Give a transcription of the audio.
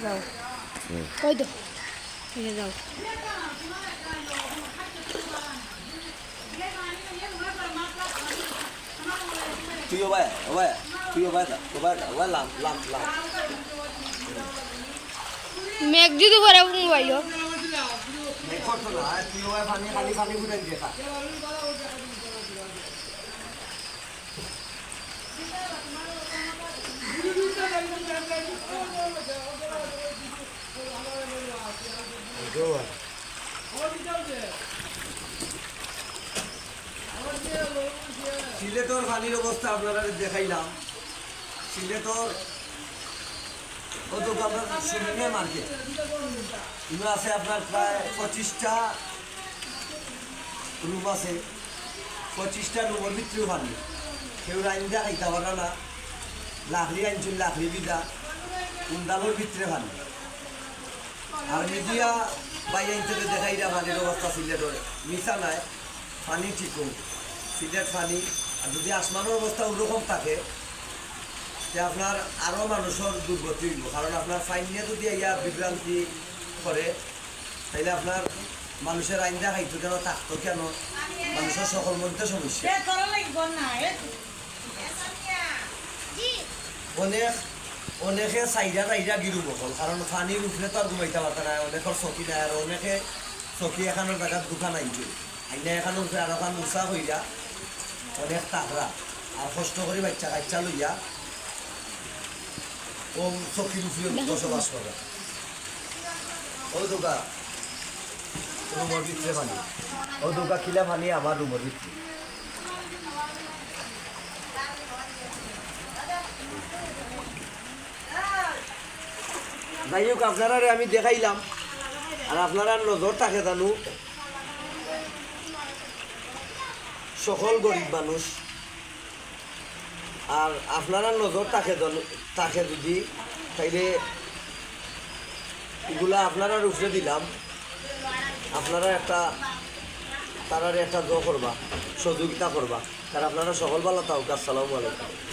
যাও কই তো ঠিক যাও তুইও ভাই ভাই তুইও ভাই ভাই ভাই লাম লাম লাম মেঘ যদি পরে মোবাইল দেখো তো না তুইও ভাই পানি খালি পানি ফুটাই দেখা সিলেটর পানির অবস্থা আপনারা দেখাইলাম সিলেটর কত আপনার সুমিনে মার্কেট এগুলো আছে আপনার প্রায় 25টা রুম আছে 25টা রুমের ভিতরেও পানি কেউ রাইন্দা খাইতে পারে না লাকড়ি আনছেন লাকড়ি বিদা কুন্দালোর ভিতরে পানি আর মিডিয়া বাইরে থেকে দেখাইরা পানির অবস্থা সিলেটর মিশা নাই পানি ঠিক সিলেট পানি আর যদি আসমানের অবস্থা ওরকম থাকে যে আপনার আরও মানুষের দুর্গতি হইব কারণ আপনার ফাইন নিয়ে যদি ইয়া বিভ্রান্তি করে তাইলে আপনার মানুষের আইনটা খাইতো কেন থাকতো কেন মানুষের সকল মধ্যে সমস্যা অনেক অনেকে চাইরা টাইরা গিরু বকল কারণ পানির উঠলে তো আর ঘুমাইতে পারত না অনেকের চকি নাই আর অনেকে চকি এখানোর জায়গার দোকান আইছে আইনা এখানো আর ওখান উষা হইয়া অনেক তাকরা আর কষ্ট করে বাচ্চা কাচ্চা লইয়া ও চকির উপরে বসবাস করে ও দোকা রুমের ভিতরে পানি ও দোকা খিলা পানি আমার রুমের ভিতরে যাই হোক আপনারা আমি দেখাইলাম আর আপনারা নজর থাকে জানু সকল গরিব মানুষ আর আপনারা নজর থাকে যদি তাইলে এগুলা আপনারা রুফে দিলাম আপনারা একটা তারারে একটা করবা সহযোগিতা করবা আর আপনারা সকল ভালো থাকুক আসসালামু আলাইকুম।